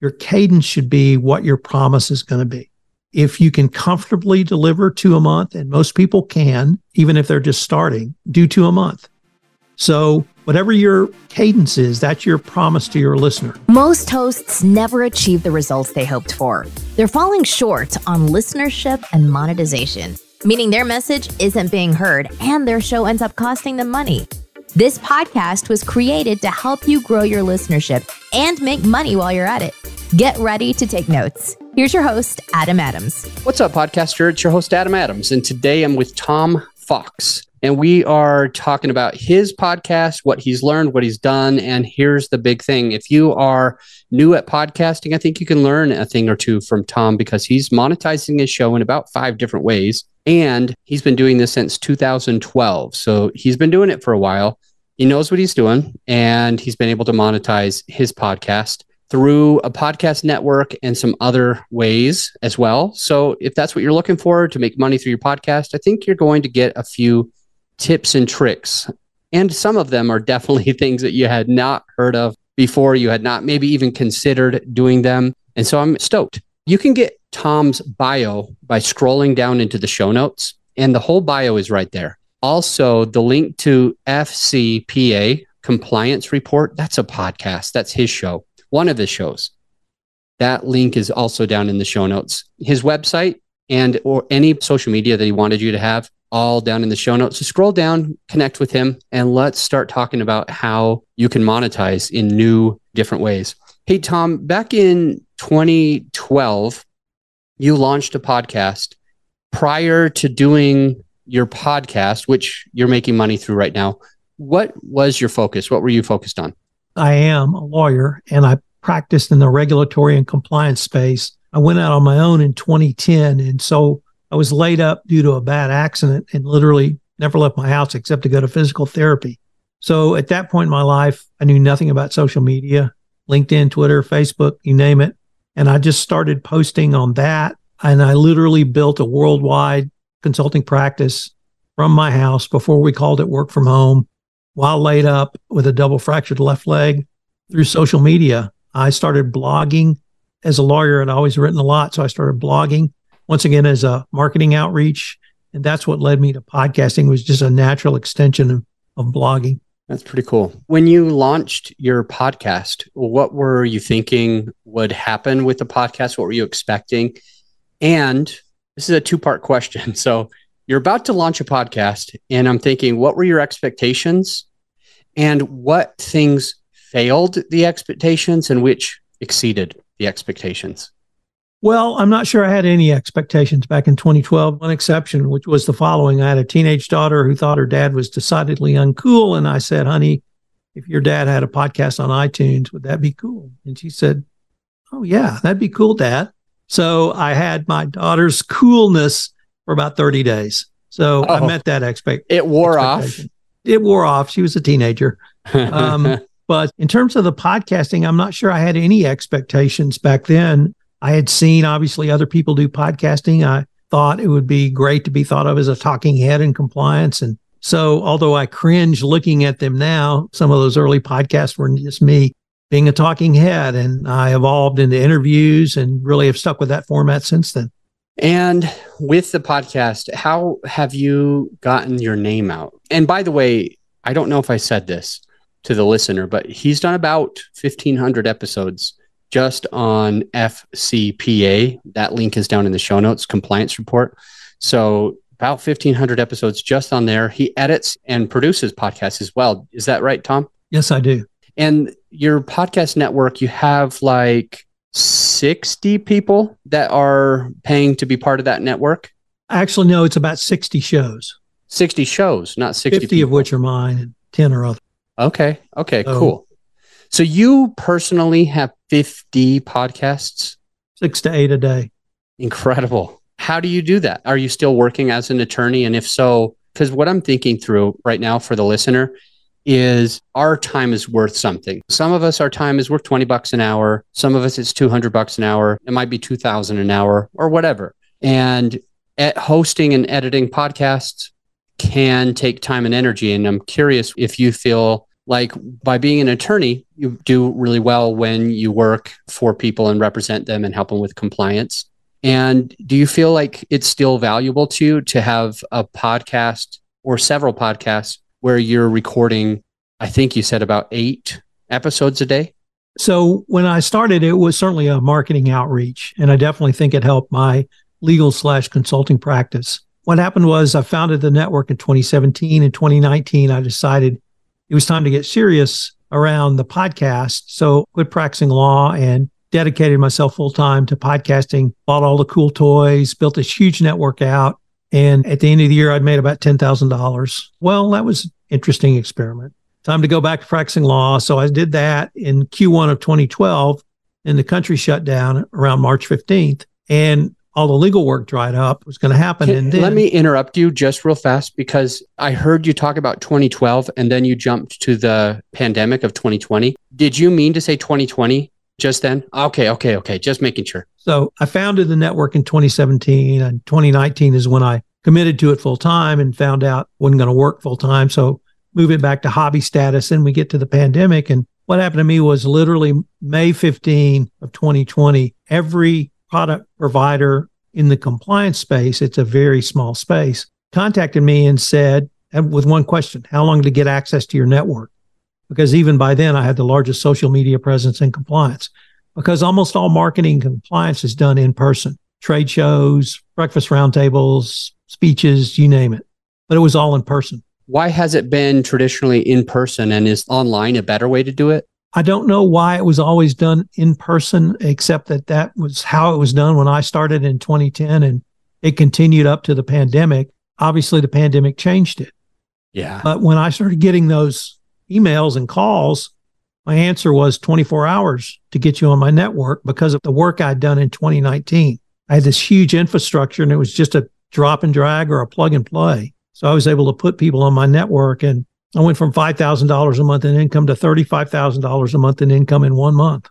your cadence should be what your promise is going to be. If you can comfortably deliver 2 a month, and most people can, even if they're just starting, do 2 a month. So whatever your cadence is, that's your promise to your listener. Most hosts never achieve the results they hoped for. They're falling short on listenership and monetization, meaning their message isn't being heard and their show ends up costing them money. This podcast was created to help you grow your listenership and make money while you're at it. Get ready to take notes. Here's your host, Adam Adams. What's up, podcaster? It's your host, Adam Adams. And today I'm with Tom Fox. And we are talking about his podcast, what he's learned, what he's done. And here's the big thing. If you are new at podcasting, I think you can learn a thing or two from Tom because he's monetizing his show in about 5 different ways. And he's been doing this since 2012. So he's been doing it for a while. He knows what he's doing, and he's been able to monetize his podcast through a podcast network and some other ways as well. So if that's what you're looking for to make money through your podcast, I think you're going to get a few tips and tricks. And some of them are definitely things that you had not heard of before. You had not maybe even considered doing them. And so I'm stoked. You can get Tom's bio by scrolling down into the show notes, and the whole bio is right there. Also, the link to FCPA, Compliance Report, that's a podcast. That's his show. One of his shows. That link is also down in the show notes. His website or any social media that he wanted you to have, all down in the show notes. So scroll down, connect with him, and let's start talking about how you can monetize in new, different ways. Hey, Tom, back in 2012, you launched a podcast. Prior to doing your podcast, which you're making money through right now, what was your focus? What were you focused on? I am a lawyer, and I practiced in the regulatory and compliance space. I went out on my own in 2010, and so I was laid up due to a bad accident and literally never left my house except to go to physical therapy. So at that point in my life, I knew nothing about social media, LinkedIn, Twitter, Facebook, you name it. And I just started posting on that. And I literally built a worldwide consulting practice from my house before we called it work from home, while laid up with a double fractured left leg through social media. I started blogging. As a lawyer, I'd always written a lot, so I started blogging, once again, as a marketing outreach. And that's what led me to podcasting, was just a natural extension of blogging. That's pretty cool. When you launched your podcast, what were you thinking would happen with the podcast? What were you expecting? And this is a 2-part question. So you're about to launch a podcast, and I'm thinking, what were your expectations and what things failed the expectations and which exceeded the expectations? Well, I'm not sure I had any expectations back in 2012. One exception, which was the following. I had a teenage daughter who thought her dad was decidedly uncool. And I said, honey, if your dad had a podcast on iTunes, would that be cool? And she said, oh, yeah, that'd be cool, Dad. So I had my daughter's coolness for about 30 days. So I met that expectation. It wore off. It wore off. She was a teenager. But in terms of the podcasting, I'm not sure I had any expectations back then. I had seen, obviously, other people do podcasting. I thought it would be great to be thought of as a talking head in compliance. And so, although I cringe looking at them now, some of those early podcasts were just me being a talking head. And I evolved into interviews and really have stuck with that format since then. And with the podcast, how have you gotten your name out? And by the way, I don't know if I said this to the listener, but he's done about 1,500 episodes just on FCPA. That link is down in the show notes, Compliance Report. So about 1,500 episodes just on there. He edits and produces podcasts as well. Is that right, Tom? Yes, I do. And your podcast network, you have like 60 people that are paying to be part of that network? Actually, no, it's about 60 shows. 60 shows, not 60 50 people. of which are mine and 10 are others. Okay, cool. So you personally have 50 podcasts? 6 to 8 a day. Incredible. How do you do that? Are you still working as an attorney? And if so, because what I'm thinking through right now for the listener is our time is worth something. Some of us, our time is worth $20 an hour. Some of us, it's $200 an hour. It might be $2,000 an hour or whatever. And at hosting and editing podcasts can take time and energy. And I'm curious if you feel Like by being an attorney, you do really well when you work for people and represent them and help them with compliance. And do you feel like it's still valuable to you to have a podcast or several podcasts where you're recording, I think you said about 8 episodes a day? So when I started, it was certainly a marketing outreach, and I definitely think it helped my legal/consulting practice. What happened was I founded the network in 2017. In 2019, I decided it was time to get serious around the podcast. So quit practicing law and dedicated myself full time to podcasting, bought all the cool toys, built this huge network out. And at the end of the year, I'd made about $10,000. Well, that was an interesting experiment. Time to go back to practicing law. So I did that in Q1 of 2012, and the country shut down around March 15th. And all the legal work dried up. It was going to happen. And then, let me interrupt you just real fast, because I heard you talk about 2012 and then you jumped to the pandemic of 2020. Did you mean to say 2020 just then? Okay. Just making sure. So I founded the network in 2017, and 2019 is when I committed to it full time and found out it wasn't going to work full time. So move it back to hobby status. And we get to the pandemic. And what happened to me was literally May 15 of 2020, every product provider in the compliance space, it's a very small space, contacted me and said, with one question, how long to get access to your network? Because even by then I had the largest social media presence in compliance, because almost all marketing compliance is done in person, trade shows, breakfast roundtables, speeches, you name it, but it was all in person. Why has it been traditionally in person, and is online a better way to do it? I don't know why it was always done in person, except that was how it was done when I started in 2010, and it continued up to the pandemic. Obviously, the pandemic changed it. Yeah. But when I started getting those emails and calls, my answer was 24 hours to get you on my network, because of the work I'd done in 2019. I had this huge infrastructure, and it was just a drop and drag or a plug and play. So I was able to put people on my network, and I went from $5,000 a month in income to $35,000 a month in income in 1 month.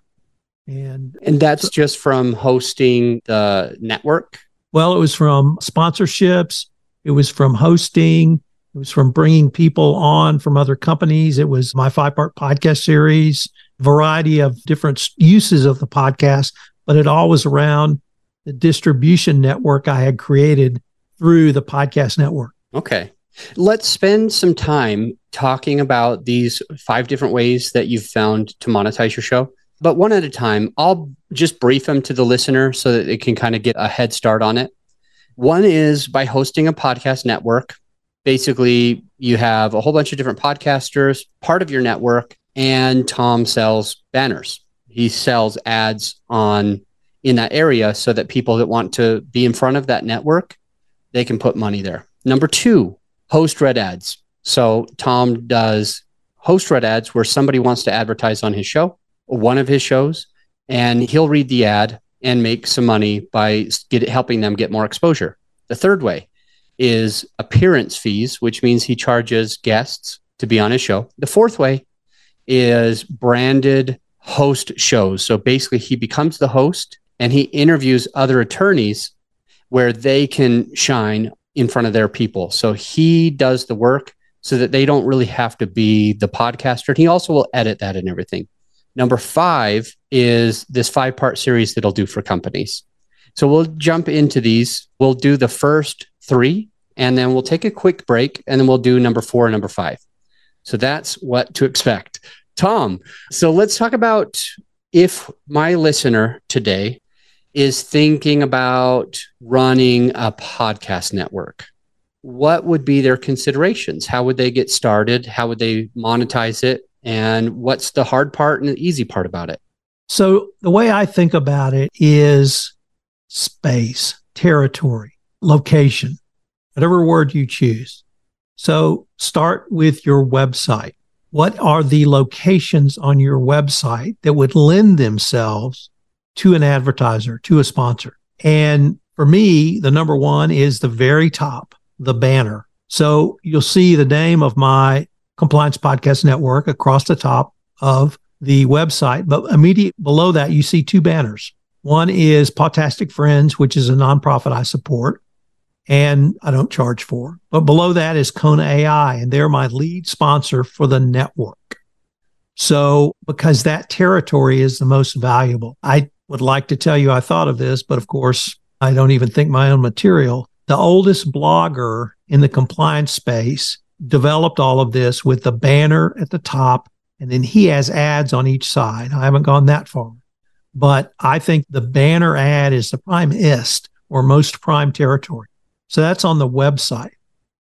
And that's just from hosting the network? Well, it was from sponsorships. It was from hosting. It was from bringing people on from other companies. It was my 5-part podcast series, variety of different uses of the podcast, but it all was around the distribution network I had created through the podcast network. Okay. Let's spend some time talking about these 5 different ways that you've found to monetize your show, but one at a time. I'll just brief them to the listener so that they can kind of get a head start on it. One is by hosting a podcast network. Basically, you have a whole bunch of different podcasters, part of your network, and Tom sells banners. He sells ads in that area so that people that want to be in front of that network, they can put money there. Number 2, host read ads. So Tom does host read ads where somebody wants to advertise on his show, or one of his shows, and he'll read the ad and make some money by helping them get more exposure. The third way is appearance fees, which means he charges guests to be on his show. The fourth way is branded host shows. So basically he becomes the host and he interviews other attorneys where they can shine in front of their people. So he does the work so that they don't really have to be the podcaster. And he also will edit that and everything. Number 5 is this 5-part series that he'll do for companies. So we'll jump into these. We'll do the first 3, and then we'll take a quick break, and then we'll do number 4 and number 5. So that's what to expect. Tom, so let's talk about, if my listener today is thinking about running a podcast network, what would be their considerations? How would they get started? How would they monetize it? And what's the hard part and the easy part about it? So the way I think about it is space, territory, location, whatever word you choose. So start with your website. What are the locations on your website that would lend themselves to an advertiser, to a sponsor? And for me, the number 1 is the very top, the banner. So you'll see the name of my Compliance Podcast Network across the top of the website, but immediately below that, you see 2 banners. One is Podtastic Friends, which is a nonprofit I support and I don't charge for. But below that is Kona AI, and they're my lead sponsor for the network. So, because that territory is the most valuable, I would like to tell you I thought of this, but of course, I don't even think my own material. The oldest blogger in the compliance space developed all of this with the banner at the top, and then he has ads on each side. I haven't gone that far, but I think the banner ad is the primest or most prime territory. So that's on the website.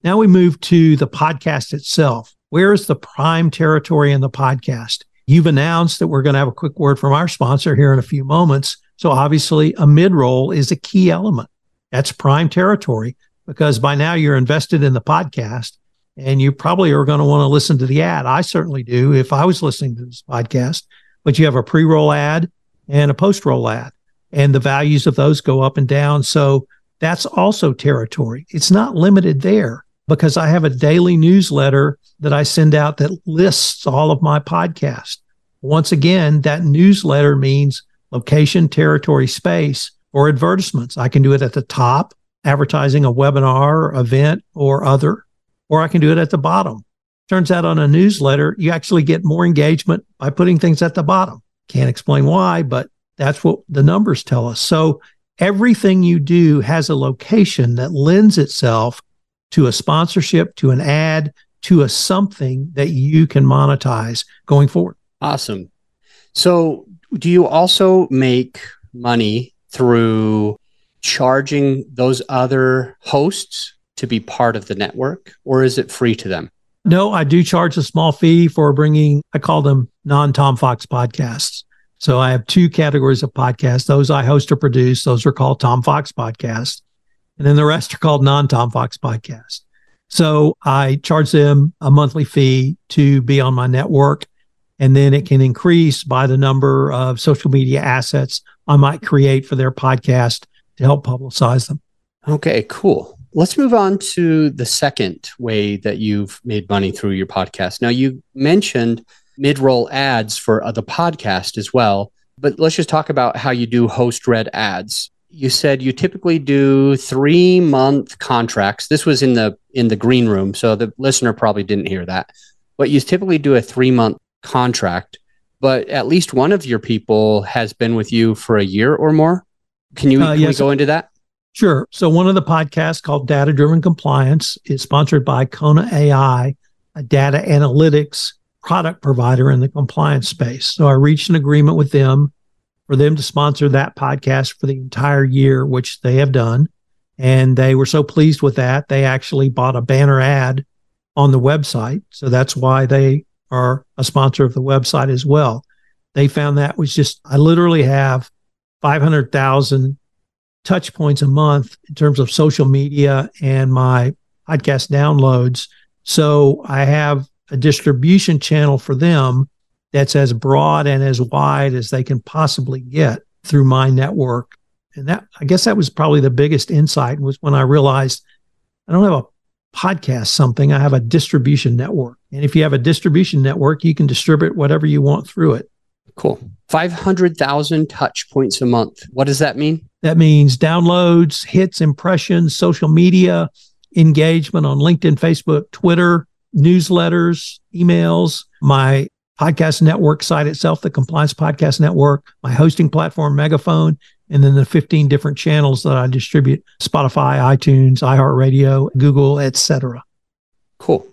Now we move to the podcast itself. Where is the prime territory in the podcast? You've announced that we're going to have a quick word from our sponsor here in a few moments. So obviously a mid-roll is a key element. That's prime territory because by now you're invested in the podcast and you probably are going to want to listen to the ad. I certainly do if I was listening to this podcast, but you have a pre-roll ad and a post-roll ad and the values of those go up and down. So that's also territory. It's not limited there because I have a daily newsletter that I send out that lists all of my podcasts. Once again, that newsletter means location, territory, space, or advertisements. I can do it at the top, advertising a webinar, event, or other, or I can do it at the bottom. Turns out on a newsletter, you actually get more engagement by putting things at the bottom. Can't explain why, but that's what the numbers tell us. So everything you do has a location that lends itself to a sponsorship, to an ad, to a something that you can monetize going forward. Awesome. So do you also make money through charging those other hosts to be part of the network, or is it free to them? No, I do charge a small fee for bringing, I call them non-Tom Fox podcasts. So I have two categories of podcasts. Those I host or produce, those are called Tom Fox podcasts. And then the rest are called non-Tom Fox podcasts. So I charge them a monthly fee to be on my network. And then it can increase by the number of social media assets I might create for their podcast to help publicize them. Okay, cool. Let's move on to the second way that you've made money through your podcast. Now, you mentioned mid-roll ads for the podcast as well, but let's just talk about how you do host-read ads. You said you typically do 3-month contracts. This was in the green room, so the listener probably didn't hear that. But you typically do a 3-month contract, but at least one of your people has been with you for a year or more. Can we go into that? Sure. So one of the podcasts called Data Driven Compliance is sponsored by Kona AI, a data analytics product provider in the compliance space. So I reached an agreement with them for them to sponsor that podcast for the entire year, which they have done. And they were so pleased with that, they actually bought a banner ad on the website. So that's why they are a sponsor of the website as well. They found that was just, I literally have 500,000 touch points a month in terms of social media and my podcast downloads. So I have a distribution channel for them that's as broad and as wide as they can possibly get through my network. And that, I guess that was probably the biggest insight, was when I realized I don't have a podcast something, I have a distribution network. And if you have a distribution network, you can distribute whatever you want through it. Cool. 500,000 touch points a month. What does that mean? That means downloads, hits, impressions, social media, engagement on LinkedIn, Facebook, Twitter, newsletters, emails, my podcast network site itself, the Compliance Podcast Network, my hosting platform, Megaphone, and then the 15 different channels that I distribute: Spotify, iTunes, iHeartRadio, Google, etc. Cool.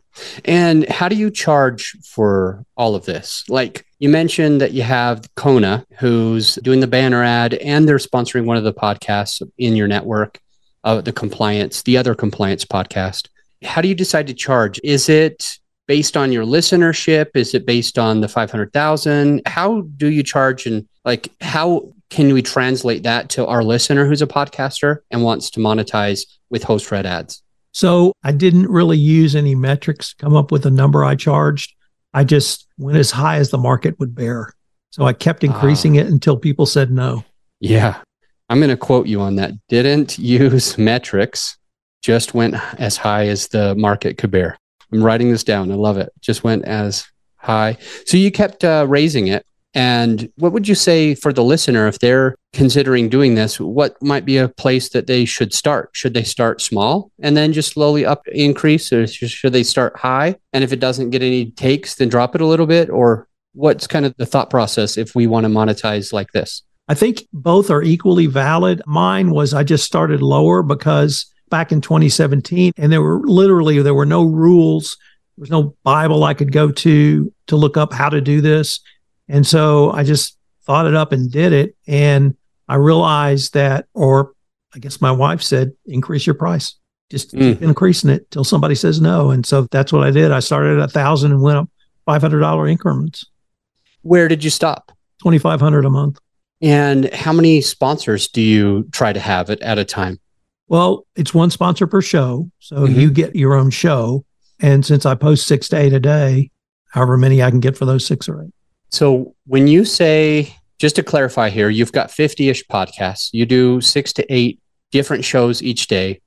And how do you charge for all of this? Like you mentioned that you have Kona, who's doing the banner ad, and they're sponsoring one of the podcasts in your network, the other compliance podcast. How do you decide to charge? Is it based on your listenership? Is it based on the 500,000? How do you charge? And like, how can we translate that to our listener who's a podcaster and wants to monetize with host-read ads? So I didn't really use any metrics to come up with a number I charged. I just went as high as the market would bear. So I kept increasing it until people said no. Yeah. I'm going to quote you on that. Didn't use metrics, just went as high as the market could bear. I'm writing this down. I love it. Just went as high. So you kept raising it. And what would you say for the listener, if they're considering doing this, what might be a place that they should start? Should they start small and then just slowly increase? Or should they start high? And if it doesn't get any takes, then drop it a little bit? Or What's kind of the thought process if we want to monetize like this? I think both are equally valid. Mine was I just started lower because back in 2017, and there were no rules. There was no Bible I could go to look up how to do this. And so I just thought it up and did it. And I realized that, or I guess my wife said, increase your price. Just keep increasing it till somebody says no. And so that's what I did. I started at $1,000 and went up $500 increments. Where did you stop? $2,500 a month. And how many sponsors do you try to have at a time? Well, it's one sponsor per show. So you get your own show. And since I post 6 to 8 a day, however many I can get for those 6 or 8. So when you say, just to clarify here, you've got 50-ish podcasts. You do 6 to 8 different shows each day.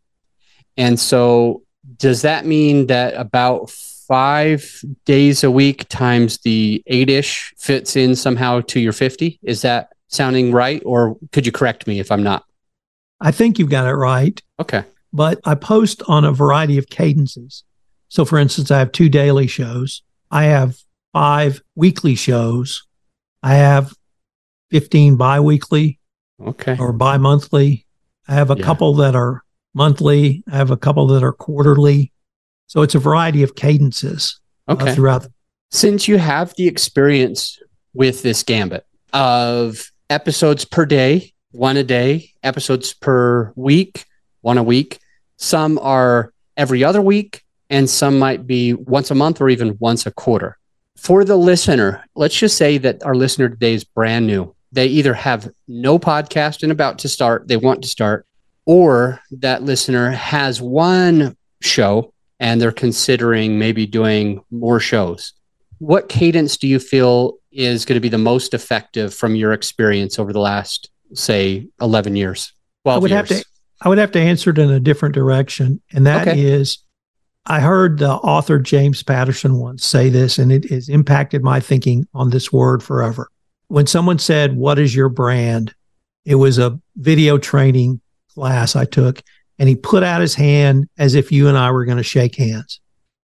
And so does that mean that about 5 days a week times the 8-ish fits in somehow to your 50? Is that sounding right? Or could you correct me if I'm not? I think you've got it right. Okay. But I post on a variety of cadences. So for instance, I have 2 daily shows. I have 5 weekly shows. I have 15 bi-weekly or bi-monthly. I have a couple that are monthly. I have a couple that are quarterly. So it's a variety of cadences throughout. Since you have the experience with this gambit of episodes per day, 1 a day, episodes per week, 1 a week, some are every other week, and some might be once a month or even once a quarter. For the listener, let's just say that our listener today is brand new. They either have no podcast and about to start, they want to start, or that listener has 1 show and they're considering maybe doing more shows. What cadence do you feel is going to be the most effective from your experience over the last, say, 11 years, 12 years? I would have to answer it in a different direction. And that is, I heard the author James Patterson once say this, and it has impacted my thinking on this word forever. When someone said, "What is your brand?" It was a video training class I took, and he put out his hand as if you and I were going to shake hands.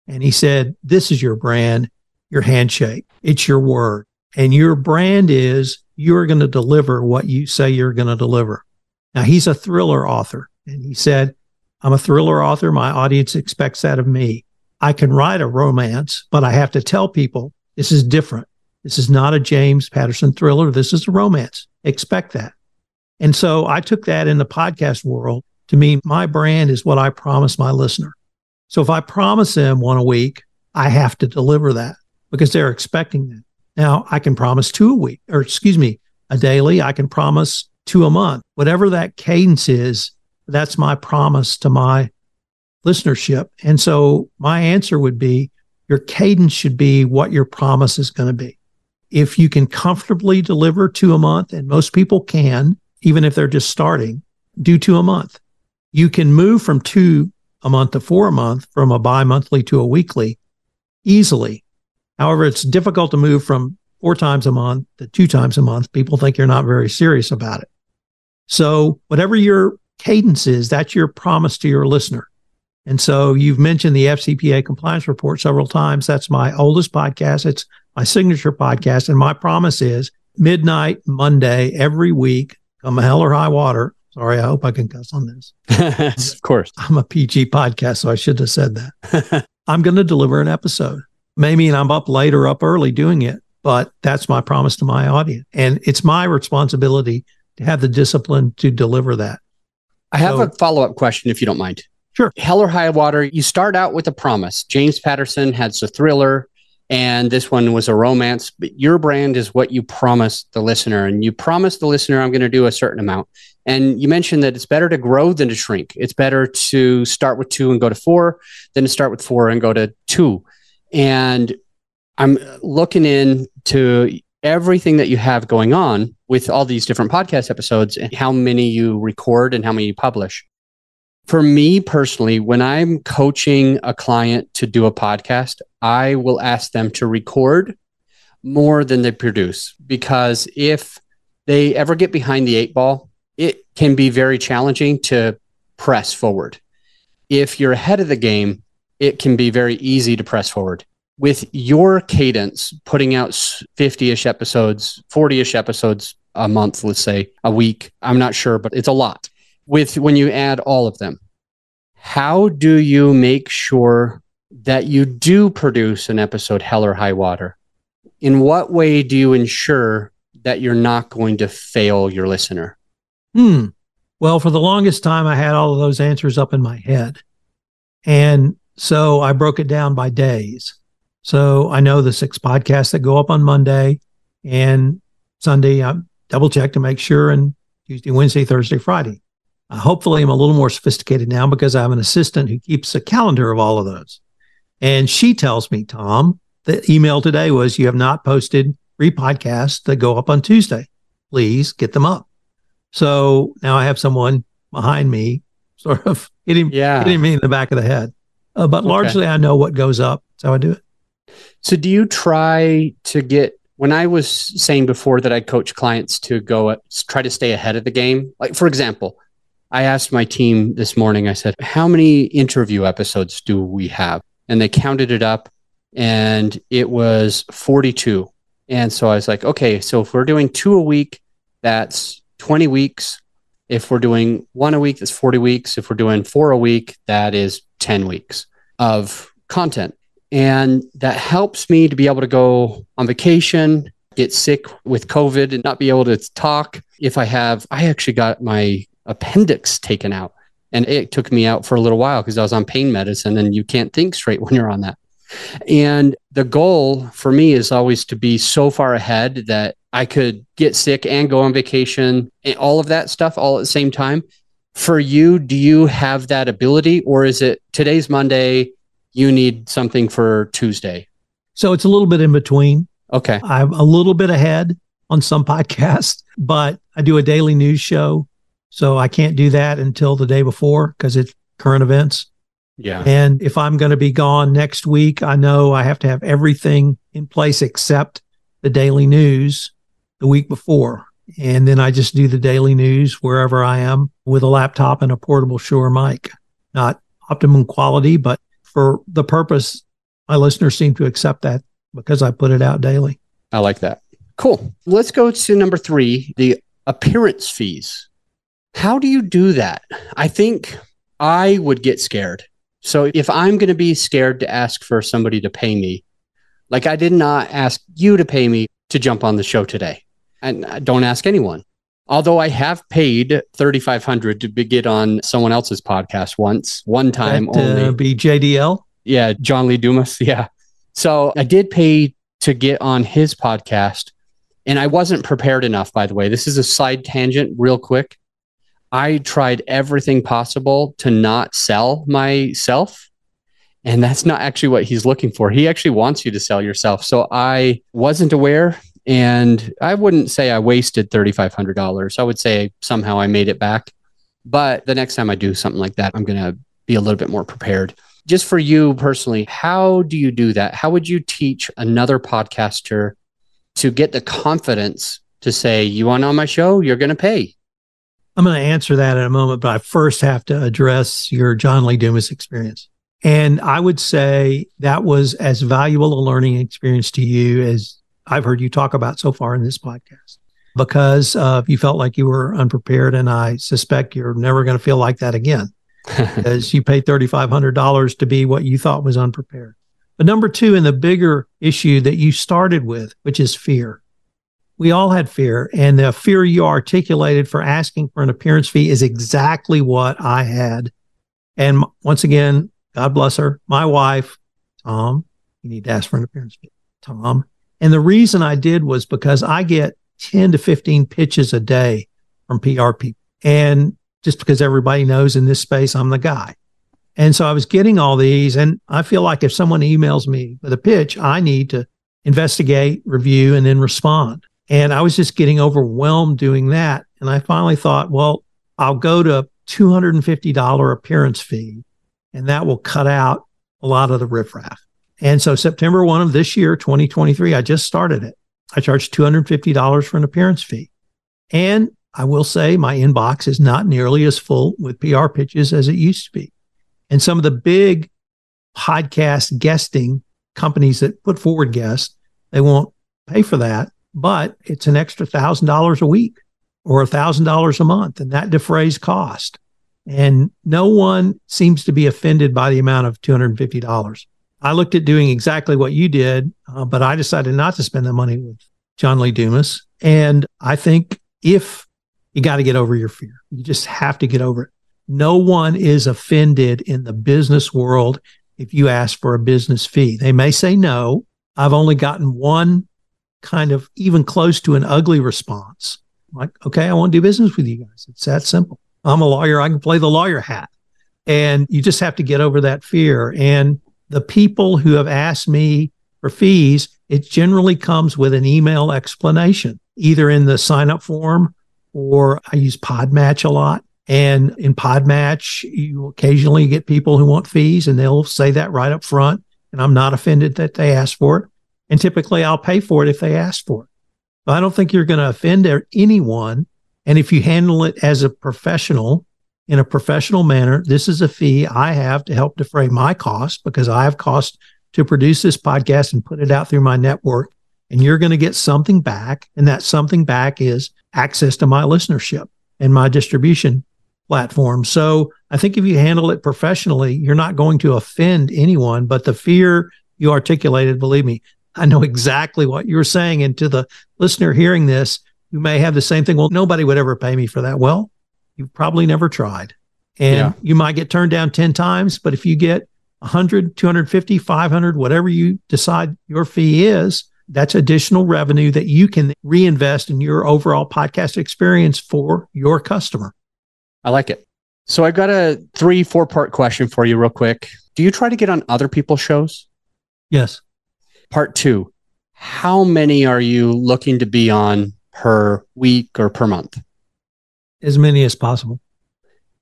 And he said, "This is your brand, your handshake. It's your word. And your brand is you're going to deliver what you say you're going to deliver." Now, he's a thriller author, and he said, "I'm a thriller author. My audience expects that of me. I can write a romance, but I have to tell people this is different. This is not a James Patterson thriller. This is a romance. Expect that." And so I took that in the podcast world to mean my brand is what I promise my listener. So if I promise them 1 a week, I have to deliver that because they're expecting that. Now I can promise 2 a week, a daily. I can promise 2 a month. Whatever that cadence is, that's my promise to my listenership. And so my answer would be your cadence should be what your promise is going to be. If you can comfortably deliver 2 a month, and most people can, even if they're just starting, do 2 a month. You can move from 2 a month to 4 a month, from a bi-monthly to a weekly easily. However, it's difficult to move from 4 times a month to 2 times a month. People think you're not very serious about it. So whatever your cadence is, that's your promise to your listener. And so you've mentioned the FCPA compliance report several times. That's my oldest podcast. It's my signature podcast. And my promise is midnight Monday every week, come hell or high water. Sorry, I hope I can cuss on this. Of course. I'm a PG podcast, so I should have said that. I'm going to deliver an episode. Maybe I'm up late or up early doing it, but that's my promise to my audience. And it's my responsibility to have the discipline to deliver that. I have a follow-up question, if you don't mind. Sure. Hell or high water, you start out with a promise. James Patterson has a thriller, and this one was a romance. But your brand is what you promise the listener. And you promise the listener, I'm going to do a certain amount. And you mentioned that it's better to grow than to shrink. It's better to start with 2 and go to 4 than to start with 4 and go to 2. And I'm looking into everything that you have going on with all these different podcast episodes and how many you record and how many you publish. For me personally, when I'm coaching a client to do a podcast, I will ask them to record more than they produce, because if they ever get behind the 8 ball, it can be very challenging to press forward. If you're ahead of the game, it can be very easy to press forward. with your cadence, putting out 50-ish episodes, 40-ish episodes a month, let's say a week, I'm not sure, but it's a lot. When you add all of them, how do you make sure that you do produce an episode hell or high water? In what way do you ensure that you're not going to fail your listener? Well, for the longest time, I had all of those answers up in my head. And so I broke it down by days. So I know the 6 podcasts that go up on Monday and Sunday, I double check to make sure, and Tuesday, Wednesday, Thursday, Friday. Hopefully, I'm a little more sophisticated now because I have an assistant who keeps a calendar of all of those. And she tells me, Tom, the email today was, you have not posted 3 podcasts that go up on Tuesday. Please get them up. So now I have someone behind me sort of hitting me in the back of the head. But largely, I know what goes up. That's how I do it. So do you try to get, when I was saying before that I coach clients to try to stay ahead of the game, like for example, I asked my team this morning, I said, how many interview episodes do we have? And they counted it up and it was 42. And so I was like, okay, so if we're doing 2 a week, that's 20 weeks. If we're doing 1 a week, that's 40 weeks. If we're doing 4 a week, that is 10 weeks of content. And that helps me to be able to go on vacation, get sick with COVID and not be able to talk. I actually got my appendix taken out and it took me out for a little while because I was on pain medicine and you can't think straight when you're on that. And the goal for me is always to be so far ahead that I could get sick and go on vacation and all of that stuff all at the same time. For you, do you have that ability, or is it today's Monday, you need something for Tuesday? So it's a little bit in between. Okay. I'm a little bit ahead on some podcasts, but I do a daily news show. So I can't do that until the day before because it's current events. Yeah. And if I'm going to be gone next week, I know I have to have everything in place except the daily news the week before. And then I just do the daily news wherever I am with a laptop and a portable Shure mic. Not optimum quality, but for the purpose, my listeners seem to accept that because I put it out daily. I like that. Cool. Let's go to number 3, the appearance fees. How do you do that? I think I would get scared. So if I'm going to be scared to ask for somebody to pay me, like I did not ask you to pay me to jump on the show today. And I don't ask anyone. Although I have paid $3,500 to get on someone else's podcast one time only. Be JDL? Yeah, John Lee Dumas. Yeah. So I did pay to get on his podcast and I wasn't prepared enough, by the way. This is a side tangent real quick. I tried everything possible to not sell myself. And that's not actually what he's looking for. He actually wants you to sell yourself. So I wasn't aware. And I wouldn't say I wasted $3,500. I would say somehow I made it back. But the next time I do something like that, I'm going to be a little bit more prepared. Just for you personally, how do you do that? How would you teach another podcaster to get the confidence to say, you want on my show, you're going to pay? I'm going to answer that in a moment, but I first have to address your John Lee Dumas experience. And I would say that was as valuable a learning experience to you as I've heard you talk about so far in this podcast, because you felt like you were unprepared. And I suspect you're never going to feel like that again because you paid $3,500 to be what you thought was unprepared. But number 2, and the bigger issue that you started with, which is fear. We all had fear, and the fear you articulated for asking for an appearance fee is exactly what I had. And once again, God bless her, my wife, Tom, you need to ask for an appearance fee, Tom. And the reason I did was because I get 10 to 15 pitches a day from PR people. And just because everybody knows in this space, I'm the guy. And so I was getting all these, and I feel like if someone emails me with a pitch, I need to investigate, review, and then respond. And I was just getting overwhelmed doing that. And I finally thought, well, I'll go to $250 appearance fee, and that will cut out a lot of the riffraff. And so September 1 of this year, 2023, I just started it. I charged $250 for an appearance fee. And I will say my inbox is not nearly as full with PR pitches as it used to be. And some of the big podcast guesting companies that put forward guests, they won't pay for that, but it's an extra $1,000 a week or $1,000 a month, and that defrays cost. And no one seems to be offended by the amount of $250. I looked at doing exactly what you did, but I decided not to spend the money with John Lee Dumas. And I think if you got to get over your fear, you just have to get over it. No one is offended in the business world if you ask for a business fee. They may say no. I've only gotten one kind of even close to an ugly response. Like, okay, I want to do business with you guys. It's that simple. I'm a lawyer. I can play the lawyer hat. And you just have to get over that fear. And the people who have asked me for fees, it generally comes with an email explanation, either in the sign-up form or I use PodMatch a lot. And in PodMatch, you occasionally get people who want fees, and they'll say that right up front. And I'm not offended that they asked for it. And typically I'll pay for it if they ask for it. But I don't think you're going to offend anyone. And if you handle it as a professional, in a professional manner, this is a fee I have to help defray my cost, because I have cost to produce this podcast and put it out through my network. And you're going to get something back. And that something back is access to my listenership and my distribution platform. So I think if you handle it professionally, you're not going to offend anyone. But the fear you articulated, believe me, I know exactly what you're saying. And to the listener hearing this, you may have the same thing. Well, nobody would ever pay me for that. Well, you've probably never tried. And you might get turned down 10 times, but if you get 100, 250, 500, whatever you decide your fee is, that's additional revenue that you can reinvest in your overall podcast experience for your customer. I like it. So I've got a 3-4 part question for you real quick. Do you try to get on other people's shows? Yes. Part 2, how many are you looking to be on per week or per month? As many as possible.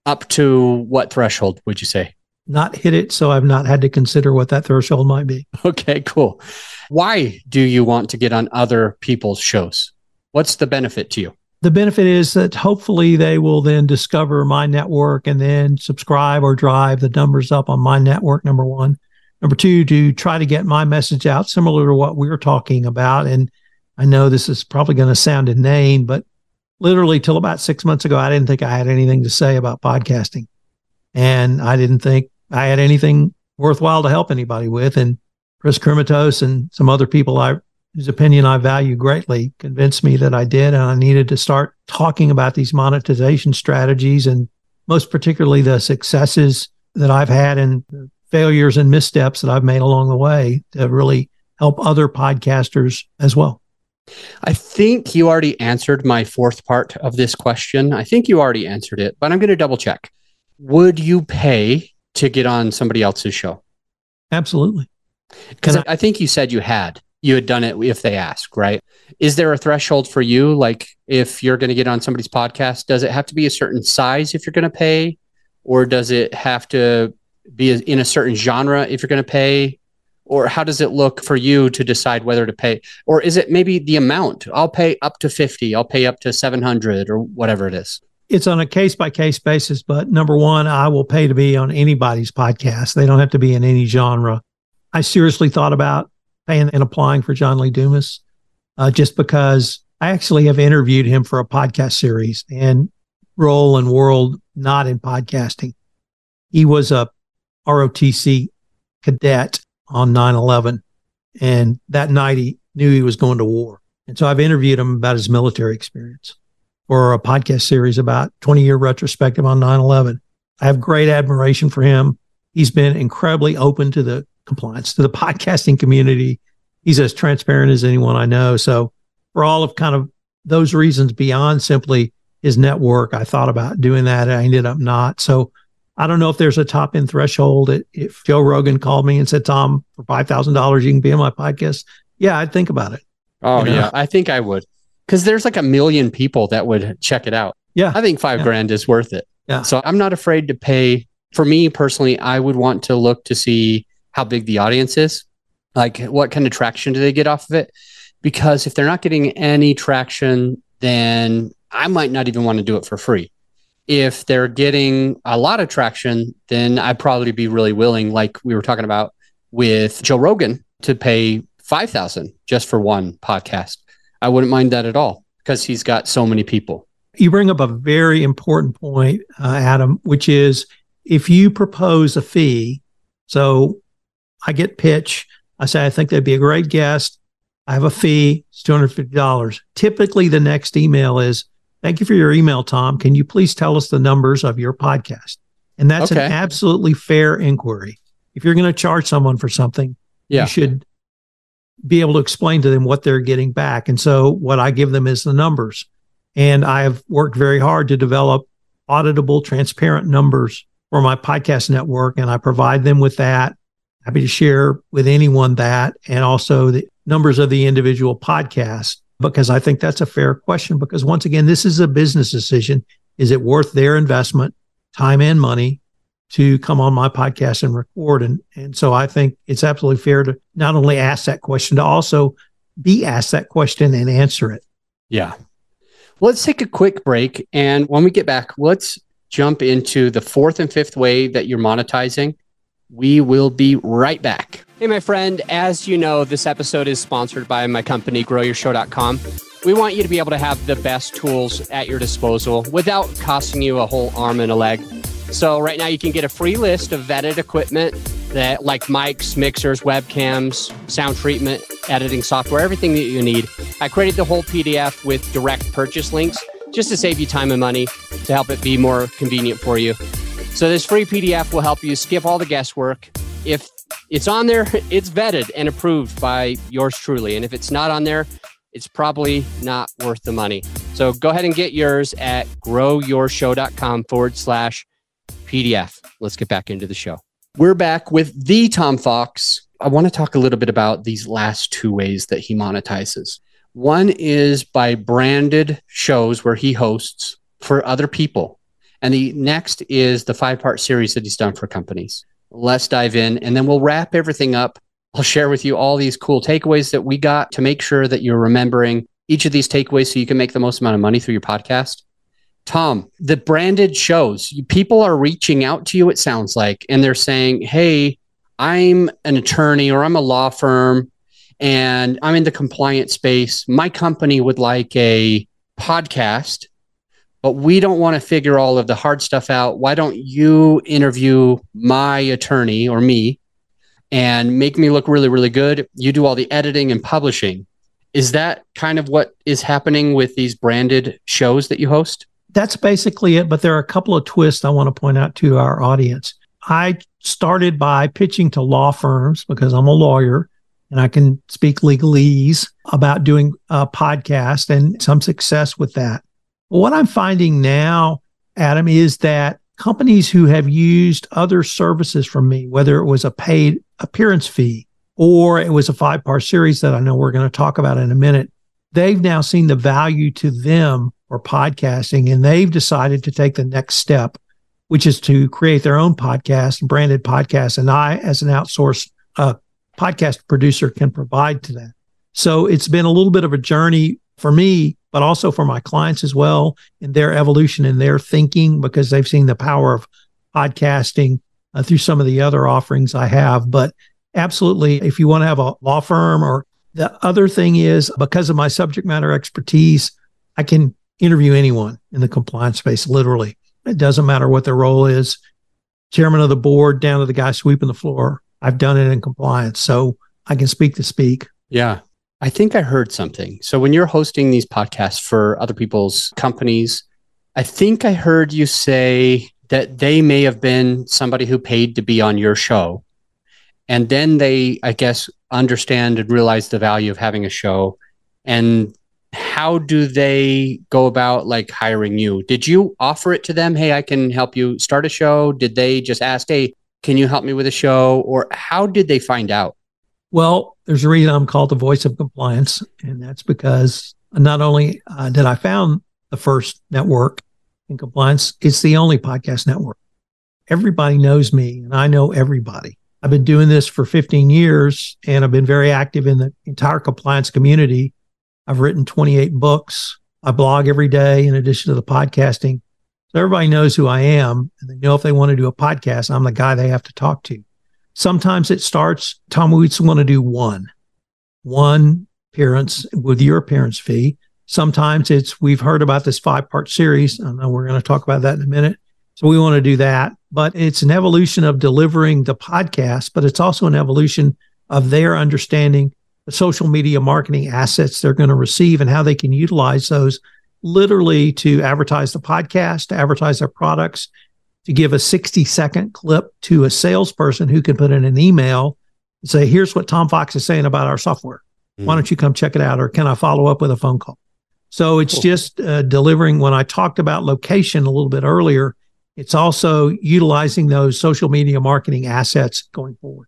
Up to what threshold would you say? Not hit it, so I've not had to consider what that threshold might be. Okay, cool. Why do you want to get on other people's shows? What's the benefit to you? The benefit is that hopefully they will then discover my network and then subscribe or drive the numbers up on my network, number one. Number two, to try to get my message out, similar to what we're talking about. And I know this is probably going to sound inane, but literally till about 6 months ago, I didn't think I had anything to say about podcasting. And I didn't think I had anything worthwhile to help anybody with. And Chris Krimitos and some other people whose opinion I value greatly convinced me that I did. And I needed to start talking about these monetization strategies, and most particularly the successes that I've had and the failures and missteps that I've made along the way to really help other podcasters as well. I think you already answered my 4th part of this question. I think you already answered it, but I'm going to double check. Would you pay to get on somebody else's show? Absolutely. Because I think you said you had done it if they ask, right? Is there a threshold for you? Like if you're going to get on somebody's podcast, does it have to be a certain size if you're going to pay? Or does it have to be in a certain genre if you're going to pay? Or how does it look for you to decide whether to pay? Or is it maybe the amount? I'll pay up to 50, I'll pay up to 700 or whatever it is. It's on a case-by-case basis, but number one, I will pay to be on anybody's podcast. They don't have to be in any genre. I seriously thought about paying and applying for John Lee Dumas just because I actually have interviewed him for a podcast series and role and world not in podcasting. He was a ROTC cadet on 9/11, and that night he knew he was going to war. And so I've interviewed him about his military experience for a podcast series about 20-year retrospective on 9/11. I have great admiration for him. He's been incredibly open to the compliance, to the podcasting community. He's as transparent as anyone I know. So for all of kind of those reasons beyond simply his network, I thought about doing that. I ended up not. So I don't know if there's a top end threshold. If Joe Rogan called me and said, Tom, for $5,000, you can be on my podcast. Yeah, I'd think about it. Oh, yeah. I think I would. Because there's like 1 million people that would check it out. Yeah. I think $5,000 is worth it. Yeah. So I'm not afraid to pay. For me personally, I would want to look to see how big the audience is. Like what kind of traction do they get off of it? Because if they're not getting any traction, then I might not even want to do it for free. If they're getting a lot of traction, then I'd probably be really willing, like we were talking about with Joe Rogan. to pay $5,000 just for one podcast. I wouldn't mind that at all because he's got so many people. You bring up a very important point, Adam, which is if you propose a fee, so I get pitch, I say, I think they'd be a great guest. I have a fee, it's $250. Typically, the next email is, thank you for your email, Tom. Can you please tell us the numbers of your podcast? And that's an absolutely fair inquiry. If you're going to charge someone for something, you should be able to explain to them what they're getting back. And so what I give them is the numbers. And I have worked very hard to develop auditable, transparent numbers for my podcast network. And I provide them with that. Happy to share with anyone that, and also the numbers of the individual podcasts, because I think that's a fair question. Because once again, this is a business decision. Is it worth their investment, time and money, to come on my podcast and record? And so I think it's absolutely fair to not only ask that question, to also be asked that question and answer it. Yeah. Let's take a quick break. And when we get back, let's jump into the fourth and fifth way that you're monetizing. We will be right back. Hey, my friend, as you know, this episode is sponsored by my company, growyourshow.com. We want you to be able to have the best tools at your disposal without costing you a whole arm and a leg. So right now you can get a free list of vetted equipment that like mics, mixers, webcams, sound treatment, editing software, everything that you need. I created the whole PDF with direct purchase links just to save you time and money, to help it be more convenient for you. So this free PDF will help you skip all the guesswork. If it's on there, it's vetted and approved by yours truly. And if it's not on there, it's probably not worth the money. So go ahead and get yours at growyourshow.com/PDF. Let's get back into the show. We're back with the Tom Fox. I want to talk a little bit about these last two ways that he monetizes. One is by branded shows where he hosts for other people. And the next is the 5-part series that he's done for companies. Let's dive in, and then we'll wrap everything up. I'll share with you all these cool takeaways that we got to make sure that you're remembering each of these takeaways so you can make the most amount of money through your podcast. Tom, the branded shows, people are reaching out to you, it sounds like, and they're saying, hey, I'm an attorney or I'm a law firm and I'm in the compliance space. My company would like a podcast, but we don't want to figure all of the hard stuff out. Why don't you interview my attorney or me and make me look really, really good? You do all the editing and publishing. Is that kind of what is happening with these branded shows that you host? That's basically it, but there are a couple of twists I want to point out to our audience. I started by pitching to law firms because I'm a lawyer and I can speak legalese about doing a podcast and some success with that. What I'm finding now, Adam, is that companies who have used other services from me, whether it was a paid appearance fee or it was a 5-part series that I know we're going to talk about in a minute, they've now seen the value to them for podcasting, and they've decided to take the next step, which is to create their own podcast, branded podcast. And I, as an outsourced podcast producer, can provide to that. So it's been a little bit of a journey for me, but also for my clients as well, in their evolution in their thinking, because they've seen the power of podcasting through some of the other offerings I have. But absolutely, if you want to have a law firm, or the other thing is, because of my subject matter expertise, I can interview anyone in the compliance space, literally. It doesn't matter what their role is, chairman of the board down to the guy sweeping the floor. I've done it in compliance, so I can speak to speak. Yeah. I think I heard something. So when you're hosting these podcasts for other people's companies, I think I heard you say that they may have been somebody who paid to be on your show. And then they, I guess, understand and realize the value of having a show. And how do they go about like hiring you? Did you offer it to them? Hey, I can help you start a show. Did they just ask, hey, can you help me with a show? Or how did they find out? Well, there's a reason I'm called the voice of compliance. And that's because not only did I found the first network in compliance, it's the only podcast network. Everybody knows me and I know everybody. I've been doing this for 15 years and I've been very active in the entire compliance community. I've written 28 books. I blog every day in addition to the podcasting. So everybody knows who I am, and they know if they want to do a podcast, I'm the guy they have to talk to. Sometimes it starts, Tom, we just want to do one appearance with your appearance fee. Sometimes we've heard about this 5-part series. I know we're going to talk about that in a minute. So we want to do that, but it's an evolution of delivering the podcast, but it's also an evolution of their understanding the social media marketing assets they're going to receive and how they can utilize those literally to advertise the podcast, to advertise their products, to give a 60-second clip to a salesperson who can put in an email and say, here's what Tom Fox is saying about our software. Why don't you come check it out? Or can I follow up with a phone call? So it's just delivering. When I talked about location a little bit earlier, it's also utilizing those social media marketing assets going forward.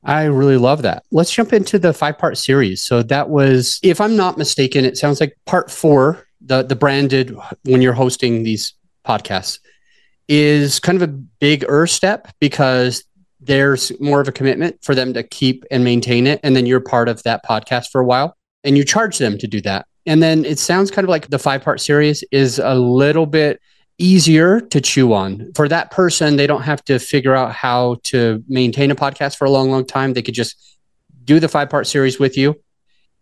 I really love that. Let's jump into the 5-part series. So that was, if I'm not mistaken, it sounds like part 4, the branded, when you're hosting these podcasts, is kind of a bigger step because there's more of a commitment for them to keep and maintain it. And then you're part of that podcast for a while and you charge them to do that. And then it sounds kind of like the 5-part series is a little bit easier to chew on. For that person, they don't have to figure out how to maintain a podcast for a long, long time. They could just do the 5-part series with you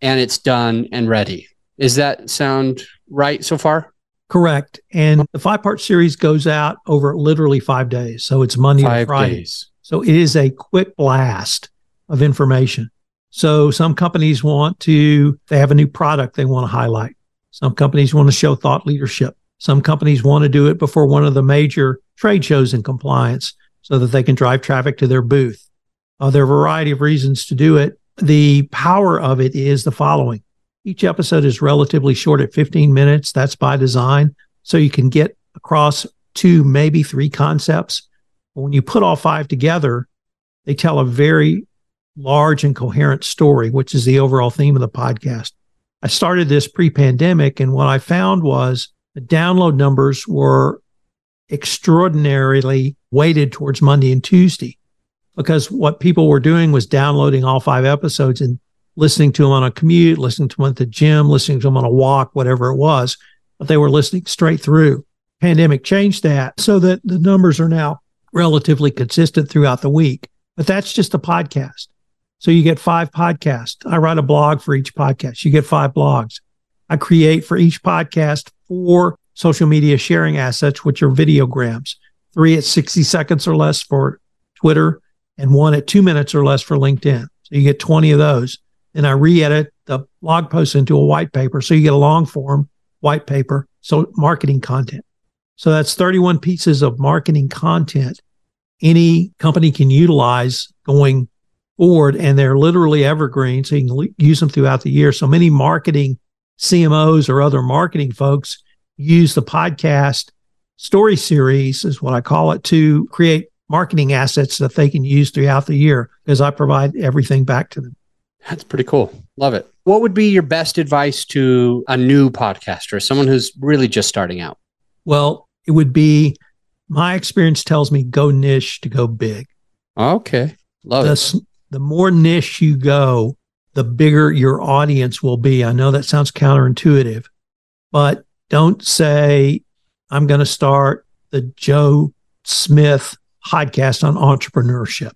and it's done and ready. Does that sound right so far? Correct. And the 5-part series goes out over literally 5 days. So it's Monday to Friday. Days. So it is a quick blast of information. So some companies they have a new product they want to highlight. Some companies want to show thought leadership. Some companies want to do it before one of the major trade shows in compliance so that they can drive traffic to their booth. There are a variety of reasons to do it. The power of it is the following. Each episode is relatively short at 15 minutes. That's by design. So you can get across 2, maybe 3 concepts. But when you put all 5 together, they tell a very large and coherent story, which is the overall theme of the podcast. I started this pre-pandemic, and what I found was the download numbers were extraordinarily weighted towards Monday and Tuesday because what people were doing was downloading all 5 episodes and listening to them on a commute, listening to them at the gym, listening to them on a walk, whatever it was, but they were listening straight through. Pandemic changed that so that the numbers are now relatively consistent throughout the week, but that's just a podcast. So you get 5 podcasts. I write a blog for each podcast. You get 5 blogs. I create for each podcast 4 social media sharing assets, which are videograms, 3 at 60 seconds or less for Twitter and 1 at 2 minutes or less for LinkedIn. So you get 20 of those. And I re-edit the blog post into a white paper. So you get a long form white paper, so marketing content. So that's 31 pieces of marketing content any company can utilize going forward. And they're literally evergreen. So you can use them throughout the year. So many marketing CMOs or other marketing folks use the podcast story series, is what I call it, to create marketing assets that they can use throughout the year because I provide everything back to them. That's pretty cool. Love it. What would be your best advice to a new podcaster, someone who's really just starting out? Well, it would be, my experience tells me go niche to go big. Okay. Love it. The more niche you go, the bigger your audience will be. I know that sounds counterintuitive, but don't say, I'm going to start the Joe Smith podcast on entrepreneurship.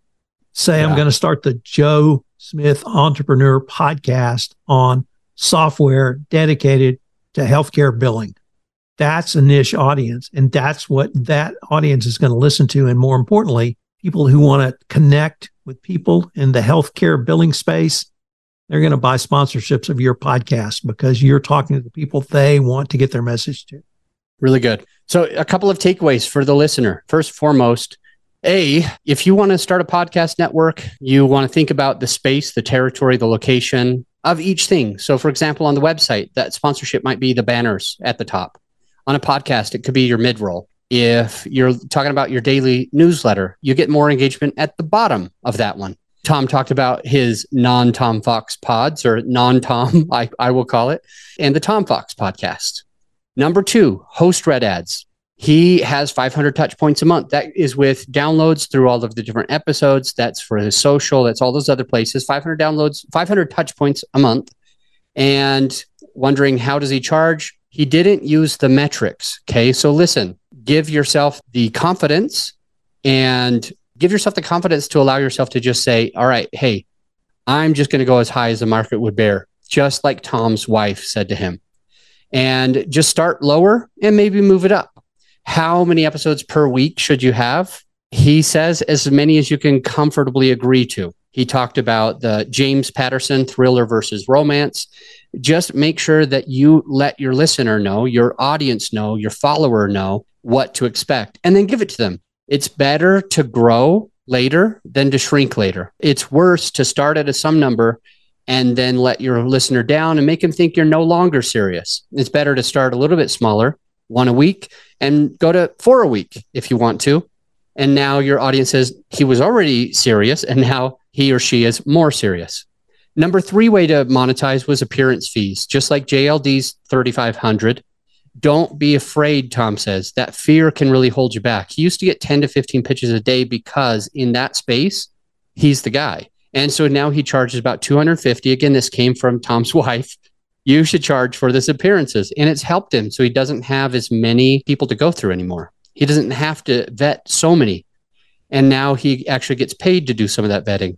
Say, I'm going to start the Joe Smith Entrepreneur podcast on software dedicated to healthcare billing. That's a niche audience, and that's what that audience is going to listen to. And more importantly, people who want to connect with people in the healthcare billing space, they're going to buy sponsorships of your podcast because you're talking to the people they want to get their message to. Really good. So a couple of takeaways for the listener. First and foremost, if you want to start a podcast network, you want to think about the space, the territory, the location of each thing. So for example, on the website, that sponsorship might be the banners at the top. On a podcast, it could be your mid-roll. If you're talking about your daily newsletter, you get more engagement at the bottom of that one. Tom talked about his non-Tom Fox pods, or non-Tom, I will call it, and the Tom Fox podcast. Number 2, host red ads. He has 500 touch points a month. That is with downloads through all of the different episodes. That's for his social. That's all those other places. 500 downloads, 500 touch points a month. And wondering, how does he charge? He didn't use the metrics. Okay. So listen, give yourself the confidence and Give yourself the confidence to allow yourself to just say, all right, hey, I'm just going to go as high as the market would bear, just like Tom's wife said to him. And just start lower and maybe move it up. How many episodes per week should you have? He says as many as you can comfortably agree to. He talked about the James Patterson thriller versus romance. Just make sure that you let your listener know, your audience know, your follower know what to expect, and then give it to them. It's better to grow later than to shrink later. It's worse to start at some number and then let your listener down and make them think you're no longer serious. It's better to start a little bit smaller, 1 a week, and go to 4 a week if you want to. And now your audience says he was already serious, and now he or she is more serious. Number 3 way to monetize was appearance fees, just like JLD's $3,500. Don't be afraid, Tom says. That fear can really hold you back. He used to get 10 to 15 pitches a day because in that space, he's the guy. And so now he charges about $250. Again, this came from Tom's wife. You should charge for this appearances. And it's helped him. So he doesn't have as many people to go through anymore. He doesn't have to vet so many. And now he actually gets paid to do some of that vetting.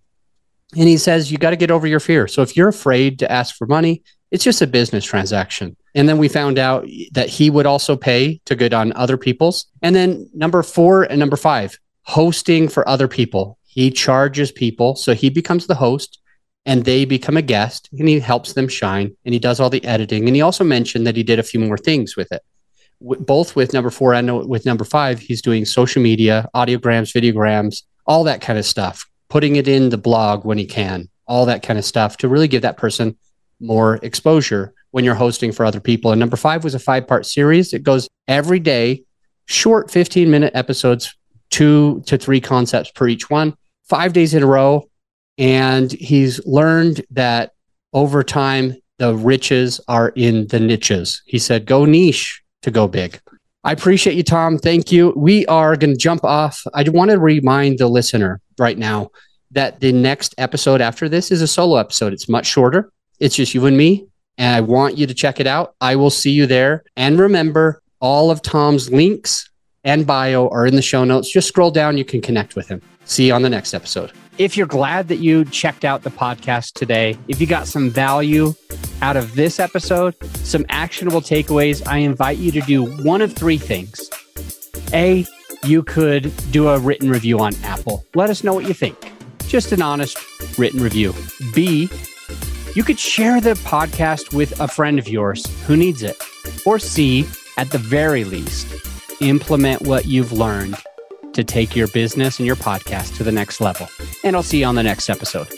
And he says, you got to get over your fear. So if you're afraid to ask for money, it's just a business transaction. And then we found out that he would also pay to get on other people's. And then number 4 and number 5, hosting for other people. He charges people. So he becomes the host and they become a guest and he helps them shine and he does all the editing. And he also mentioned that he did a few more things with it. Both with number 4 and with number 5, he's doing social media, audiograms, videograms, all that kind of stuff, putting it in the blog when he can, all that kind of stuff to really give that person more exposure when you're hosting for other people. And number 5 was a 5-part series. It goes every day, short 15-minute episodes, 2 to 3 concepts per each one, 5 days in a row. And he's learned that over time, the riches are in the niches. He said, go niche to go big. I appreciate you, Tom. Thank you. We are going to jump off. I want to remind the listener right now that the next episode after this is a solo episode. It's much shorter. It's just you and me, and I want you to check it out. I will see you there. And remember, all of Tom's links and bio are in the show notes. Just scroll down. You can connect with him. See you on the next episode. If you're glad that you checked out the podcast today, if you got some value out of this episode, some actionable takeaways, I invite you to do one of 3 things. A, you could do a written review on Apple. Let us know what you think. Just an honest written review. B, you could share the podcast with a friend of yours who needs it. Or C, at the very least, implement what you've learned to take your business and your podcast to the next level. And I'll see you on the next episode.